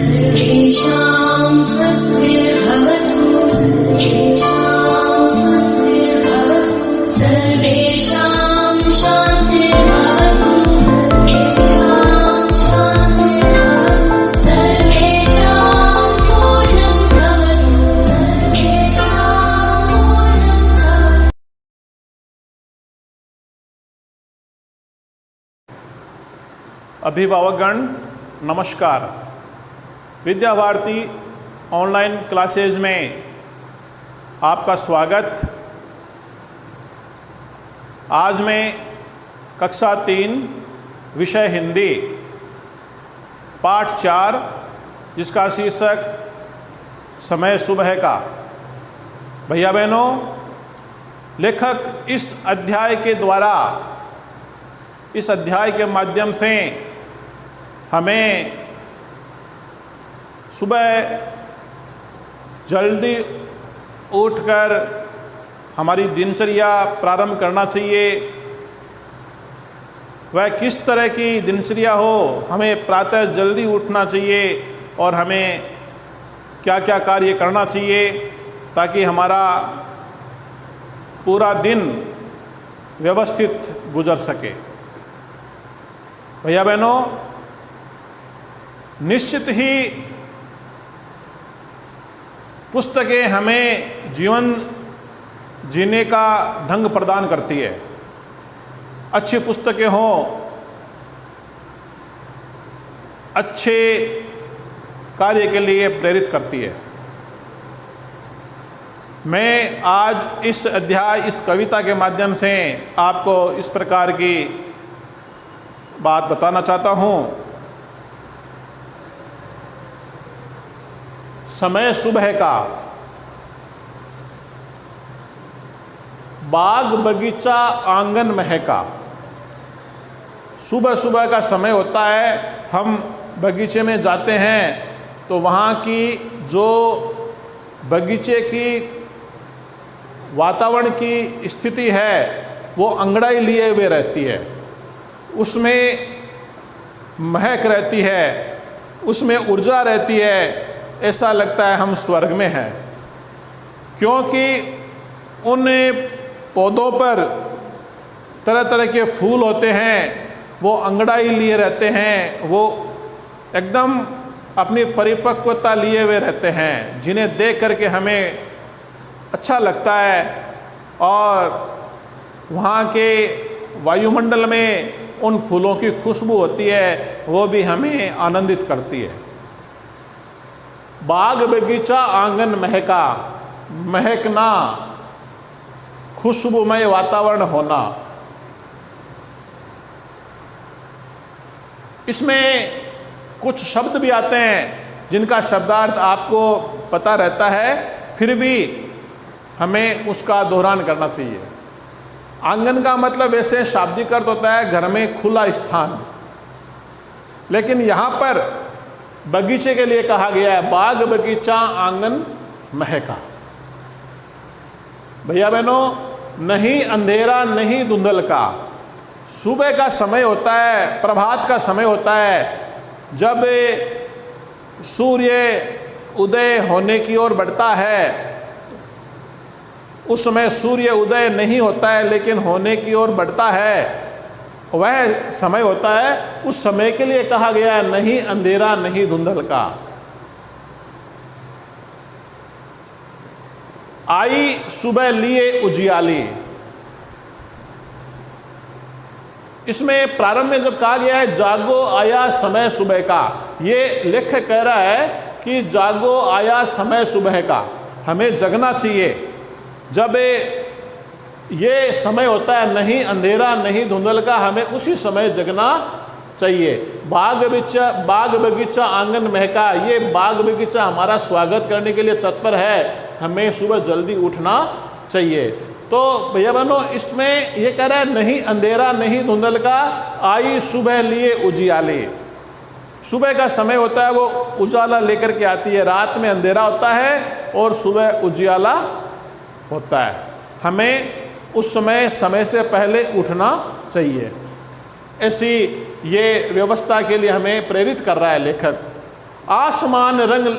सर्वेषां स्वस्तिर्भवतु सर्वेषां शान्तिर्भवतु सर्वेषां पूर्णं भवतु अभिभावकगण नमस्कार। विद्या भारती ऑनलाइन क्लासेज में आपका स्वागत। आज मैं कक्षा 3 विषय हिंदी पाठ 4 जिसका शीर्षक समय सुबह का। भैया बहनों, लेखक इस अध्याय के द्वारा, इस अध्याय के माध्यम से हमें सुबह जल्दी उठकर हमारी दिनचर्या प्रारंभ करना चाहिए। वह किस तरह की दिनचर्या हो, हमें प्रातः जल्दी उठना चाहिए और हमें क्या क्या कार्य करना चाहिए ताकि हमारा पूरा दिन व्यवस्थित गुजर सके। भैया बहनों, निश्चित ही पुस्तकें हमें जीवन जीने का ढंग प्रदान करती है। अच्छी पुस्तकें हों, अच्छे कार्य के लिए प्रेरित करती है। मैं आज इस अध्याय, इस कविता के माध्यम से आपको इस प्रकार की बात बताना चाहता हूँ। समय सुबह का। बाग बगीचा आंगन महका। सुबह सुबह का समय होता है, हम बगीचे में जाते हैं तो वहाँ की जो बगीचे की वातावरण की स्थिति है वो अंगड़ाई लिए हुए रहती है। उसमें महक रहती है, उसमें ऊर्जा रहती है। ऐसा लगता है हम स्वर्ग में हैं, क्योंकि उन पौधों पर तरह तरह के फूल होते हैं, वो अंगड़ाई लिए रहते हैं, वो एकदम अपनी परिपक्वता लिए हुए रहते हैं, जिन्हें देख करके हमें अच्छा लगता है। और वहाँ के वायुमंडल में उन फूलों की खुशबू होती है, वो भी हमें आनंदित करती है। बाग बगीचा आंगन महका। महकना, खुशबूमय वातावरण होना। इसमें कुछ शब्द भी आते हैं जिनका शब्दार्थ आपको पता रहता है, फिर भी हमें उसका दोहरान करना चाहिए। आंगन का मतलब वैसे शाब्दिक अर्थ होता है घर में खुला स्थान, लेकिन यहाँ पर बगीचे के लिए कहा गया है बाग बगीचा आंगन महका। भैया बहनों, नहीं अंधेरा नहीं धुंधल का। सुबह का समय होता है, प्रभात का समय होता है, जब सूर्य उदय होने की ओर बढ़ता है। उस समय सूर्य उदय नहीं होता है लेकिन होने की ओर बढ़ता है, वह समय होता है। उस समय के लिए कहा गया है नहीं अंधेरा नहीं धुंधल का। आई सुबह लिए उजियाली। इसमें प्रारंभ में जब कहा गया है जागो आया समय सुबह का, ये लेखक कह रहा है कि जागो आया समय सुबह का, हमें जगना चाहिए। जब ये समय होता है नहीं अंधेरा नहीं धुंधल का, हमें उसी समय जगना चाहिए। बाग बगीचा आंगन महका। ये बाग बगीचा हमारा स्वागत करने के लिए तत्पर है, हमें सुबह जल्दी उठना चाहिए। तो भैया बहनों, इसमें ये कह रहा है नहीं अंधेरा नहीं धुंधल का, आई सुबह लिए उजियाले। सुबह का समय होता है वो उजाला लेकर के आती है। रात में अंधेरा होता है और सुबह उजियाला होता है। हमें उस समय से पहले उठना चाहिए। ऐसी ये व्यवस्था के लिए हमें प्रेरित कर रहा है लेखक। आसमान रंग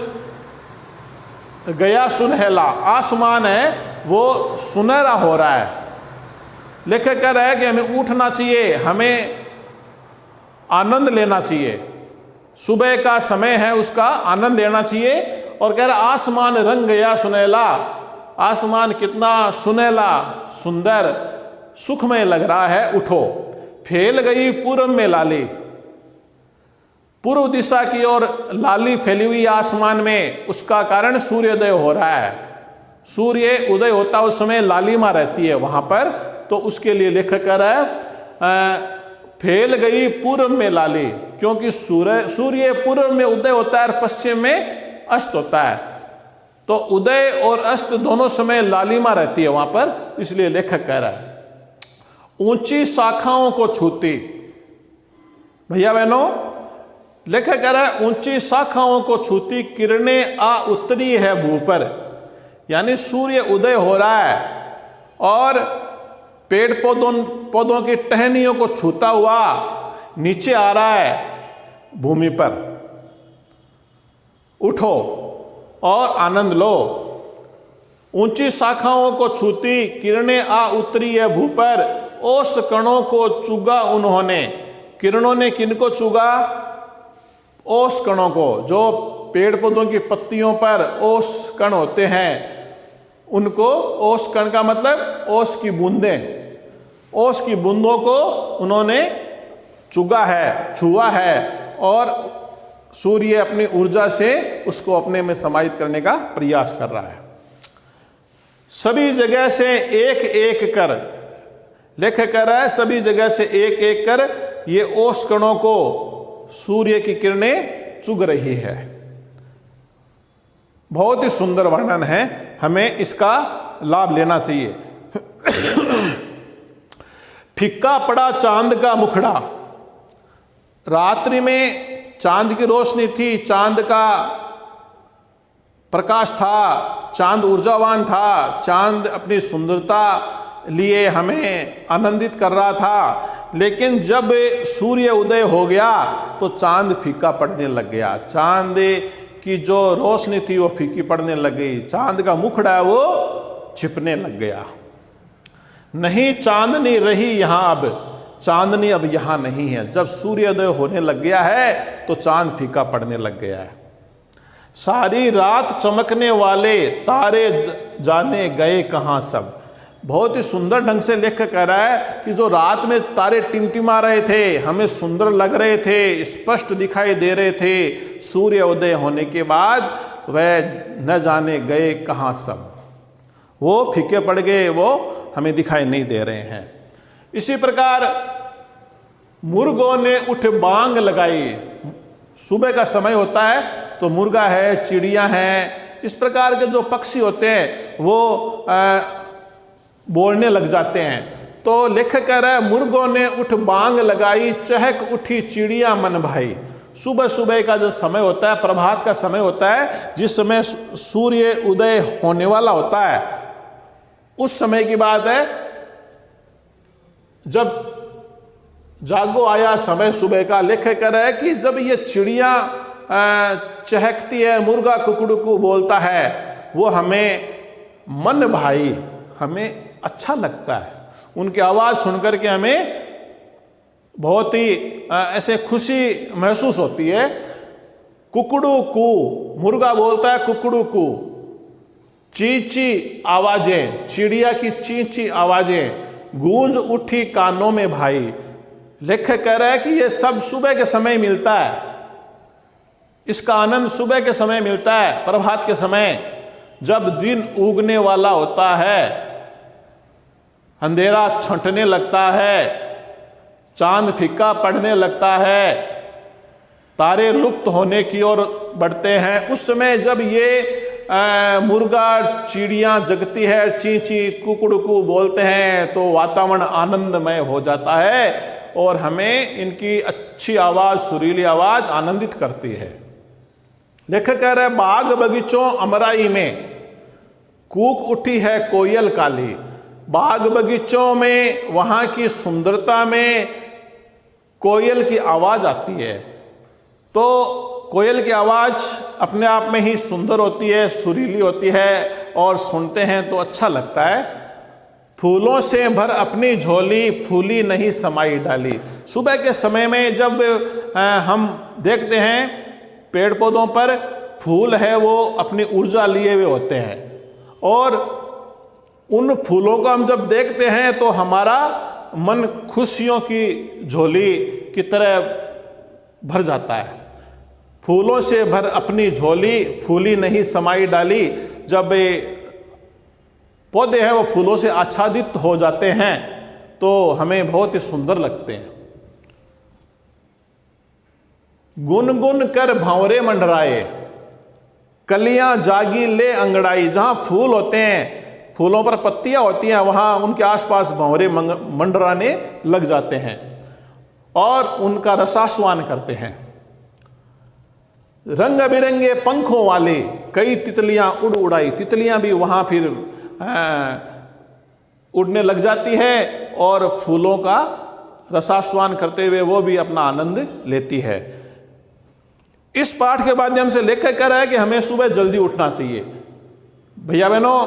गया सुनहला, आसमान है वो सुनहरा हो रहा है। लेखक कह रहा है कि हमें उठना चाहिए, हमें आनंद लेना चाहिए, सुबह का समय है उसका आनंद लेना चाहिए। और कह रहा आसमान रंग गया सुनहला, आसमान कितना सुनहला सुंदर सुखमय लग रहा है, उठो। फैल गई पूरब में लाली, पूर्व दिशा की ओर लाली फैली हुई आसमान में, उसका कारण सूर्योदय हो रहा है। सूर्य उदय होता उस समय लालिमा रहती है वहां पर, तो उसके लिए लेखक कह रहा है फैल गई पूर्व में लाली, क्योंकि सूर्य पूर्व में उदय होता है और पश्चिम में अस्त होता है, तो उदय और अस्त दोनों समय लालिमा रहती है वहां पर। इसलिए लेखक कह रहा है ऊंची शाखाओं को छूती, भैया बहनों लेखक कह रहा है ऊंची शाखाओं को छूती किरणें आ उतरी है भू पर, यानी सूर्य उदय हो रहा है और पेड़ पौधों की टहनियों को छूता हुआ नीचे आ रहा है भूमि पर। उठो और आनंद लो। ऊंची शाखाओं को छूती किरणें आ उतरी है भू पर, ओस कणों को चुगा उन्होंने। किरणों ने किनको चुगा? ओस कणों को, जो पेड़ पौधों की पत्तियों पर ओस कण होते हैं उनको। ओस कण का मतलब ओस की बूंदें, ओस की बूंदों को उन्होंने चुगा है, छुआ है, और सूर्य अपनी ऊर्जा से उसको अपने में समाहित करने का प्रयास कर रहा है। सभी जगह से एक एक कर, लेखक कह रहा है सभी जगह से एक एक कर ये ओस कणों को सूर्य की किरणें चुग रही है। बहुत ही सुंदर वर्णन है, हमें इसका लाभ लेना चाहिए। फिक्का पड़ा चांद का मुखड़ा, रात्रि में चांद की रोशनी थी, चांद का प्रकाश था, चांद ऊर्जावान था, चांद अपनी सुंदरता लिए हमें आनंदित कर रहा था। लेकिन जब सूर्य उदय हो गया तो चांद फीका पड़ने लग गया, चांद की जो रोशनी थी वो फीकी पड़ने लग गई, चांद का मुखड़ा वो छिपने लग गया। नहीं चांदनी रही यहाँ अब, चांदनी अब यहाँ नहीं है। जब सूर्योदय होने लग गया है तो चांद फीका पड़ने लग गया है। सारी रात चमकने वाले तारे जाने गए कहाँ सब। बहुत ही सुंदर ढंग से लेखक कह रहा है कि जो रात में तारे टिमटिमा रहे थे, हमें सुंदर लग रहे थे, स्पष्ट दिखाई दे रहे थे, सूर्य उदय होने के बाद वह न जाने गए कहाँ सब, वो फीके पड़ गए, वो हमें दिखाई नहीं दे रहे हैं। इसी प्रकार मुर्गों ने उठ बांग लगाई। सुबह का समय होता है तो मुर्गा है, चिड़िया हैं, इस प्रकार के जो पक्षी होते हैं वो बोलने लग जाते हैं। तो लेखक कह रहा है मुर्गों ने उठ बांग लगाई, चहक उठी चिड़िया मन भाई। सुबह सुबह का जो समय होता है, प्रभात का समय होता है, जिस समय सूर्य उदय होने वाला होता है, उस समय की बात है जब जागो आया समय सुबह का। लेखक कह रहा है कि जब ये चिड़िया चहकती है, मुर्गा कुकड़ुकू बोलता है, वो हमें मन भाई, हमें अच्छा लगता है। उनकी आवाज़ सुनकर के हमें बहुत ही ऐसे खुशी महसूस होती है। कुकड़ू कू, मुर्गा बोलता है कुकड़ू कू, ची ची आवाजें, चिड़िया की ची ची आवाजें गूंज उठी कानों में भाई। लेखक कह रहा है कि ये सब सुबह के समय मिलता है, इसका आनंद सुबह के समय मिलता है, प्रभात के समय जब दिन उगने वाला होता है, अंधेरा छंटने लगता है, चांद फीका पड़ने लगता है, तारे लुप्त होने की ओर बढ़ते हैं। उस समय जब ये मुर्गा चिड़ियाँ जगती है, ची ची कुकड़ुकू बोलते हैं, तो वातावरण आनंदमय हो जाता है और हमें इनकी अच्छी आवाज़, सुरीली आवाज़ आनंदित करती है। लेखक कह रहे हैं बाग बगीचों अमराई में कूक उठी है कोयल काली। बाग बगीचों में, वहाँ की सुंदरता में कोयल की आवाज़ आती है। तो कोयल की आवाज़ अपने आप में ही सुंदर होती है, सुरीली होती है और सुनते हैं तो अच्छा लगता है। फूलों से भर अपनी झोली, फूली नहीं समाई डाली। सुबह के समय में जब हम देखते हैं पेड़ पौधों पर फूल है वो अपनी ऊर्जा लिए हुए होते हैं, और उन फूलों को हम जब देखते हैं तो हमारा मन खुशियों की झोली की तरह भर जाता है। फूलों से भर अपनी झोली, फूली नहीं समाई डाली। जब पौधे हैं वो फूलों से आच्छादित हो जाते हैं तो हमें बहुत ही सुंदर लगते हैं। गुनगुन कर भंवरे मंडराए, कलियां जागी ले अंगड़ाई। जहां फूल होते हैं, फूलों पर पत्तियां होती हैं, वहां उनके आसपास भंवरे मंडराने लग जाते हैं और उनका रसास्वान करते हैं। रंग बिरंगे पंखों वाली कई तितलियां उड़ उड़ाई। तितलियां भी वहां फिर उड़ने लग जाती है और फूलों का रसास्वान करते हुए वो भी अपना आनंद लेती है। इस पाठ के माध्यम से लेखक कह रहा है कि हमें सुबह जल्दी उठना चाहिए। भैया बहनों,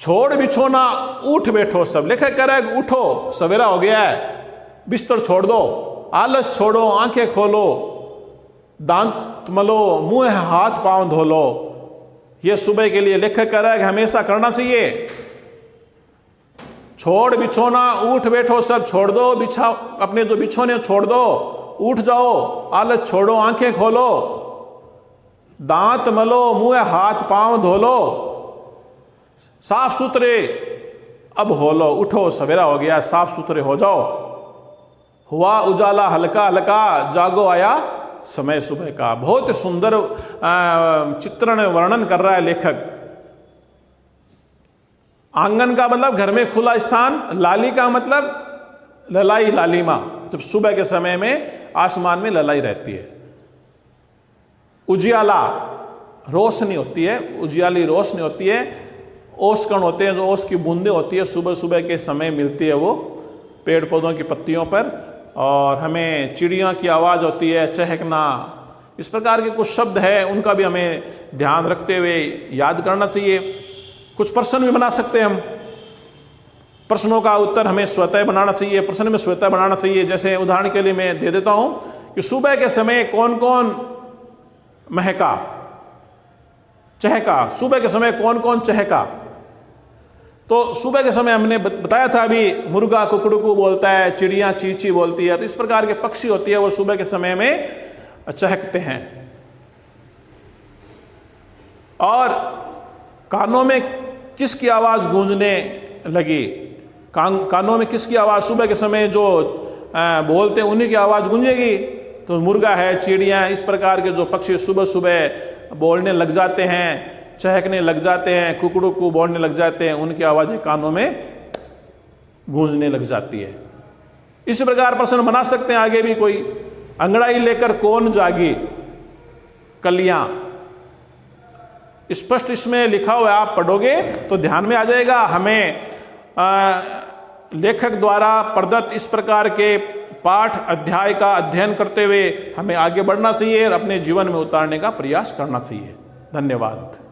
छोड़ बिछोना उठ बैठो सब। लेखक कह रहा है कि उठो, सवेरा हो गया है, बिस्तर छोड़ दो, आलस छोड़ो, आंखें खोलो, दांत मलो, मुंह हाथ पांव धो लो। ये सुबह के लिए लेखक कह रहा है कि हमेशा करना चाहिए। छोड़ बिछोना उठ बैठो सब छोड़ दो, बिछा अपने जो बिछोने छोड़ दो, उठ जाओ, आलस छोड़ो, आंखें खोलो, दांत मलो, मुंह हाथ पांव धो लो, साफ सुथरे अब हो लो। उठो, सवेरा हो गया, साफ सुथरे हो जाओ। हुआ उजाला हल्का हल्का, जागो आया समय सुबह का। बहुत सुंदर चित्रण वर्णन कर रहा है लेखक। आंगन का मतलब घर में खुला स्थान, लाली का मतलब ललाई, लालिमा, जब सुबह के समय में आसमान में ललाई रहती है। उजियाला रोशनी होती है, उजियाली रोशनी होती है। ओसकण होते हैं, जो ओस की बूंदें होती है सुबह सुबह के समय मिलती है वो पेड़ पौधों की पत्तियों पर। और हमें चिड़ियों की आवाज़ होती है, चहकना, इस प्रकार के कुछ शब्द हैं, उनका भी हमें ध्यान रखते हुए याद करना चाहिए। कुछ प्रश्न भी बना सकते हैं हम। प्रश्नों का उत्तर हमें स्वतः बनाना चाहिए, प्रश्न में स्वतः बनाना चाहिए। जैसे उदाहरण के लिए मैं दे देता हूँ कि सुबह के समय कौन कौन महका, चहका। सुबह के समय कौन कौन चहका? तो सुबह के समय हमने बताया था अभी, मुर्गा कुकड़ुकू बोलता है, चिड़िया चींची बोलती है। तो इस प्रकार के पक्षी होती है वो सुबह के समय में चहकते हैं। और कानों में किसकी आवाज़ गूंजने लगी? कानों में किसकी आवाज़ सुबह के समय जो बोलते हैं उन्हीं की आवाज़ गूंजेगी। तो मुर्गा है, चिड़िया, इस प्रकार के जो पक्षी सुबह सुबह बोलने लग जाते हैं, चहकने लग जाते हैं, कुकड़ू को बोलने लग जाते हैं, उनकी आवाज़ें कानों में गूंजने लग जाती है। इस प्रकार प्रश्न बना सकते हैं आगे भी कोई। अंगड़ाई लेकर कौन जागी, कलियां। स्पष्ट इसमें लिखा हुआ है, आप पढ़ोगे तो ध्यान में आ जाएगा। हमें लेखक द्वारा प्रदत्त इस प्रकार के पाठ अध्याय का अध्ययन करते हुए हमें आगे बढ़ना चाहिए और अपने जीवन में उतारने का प्रयास करना चाहिए। धन्यवाद।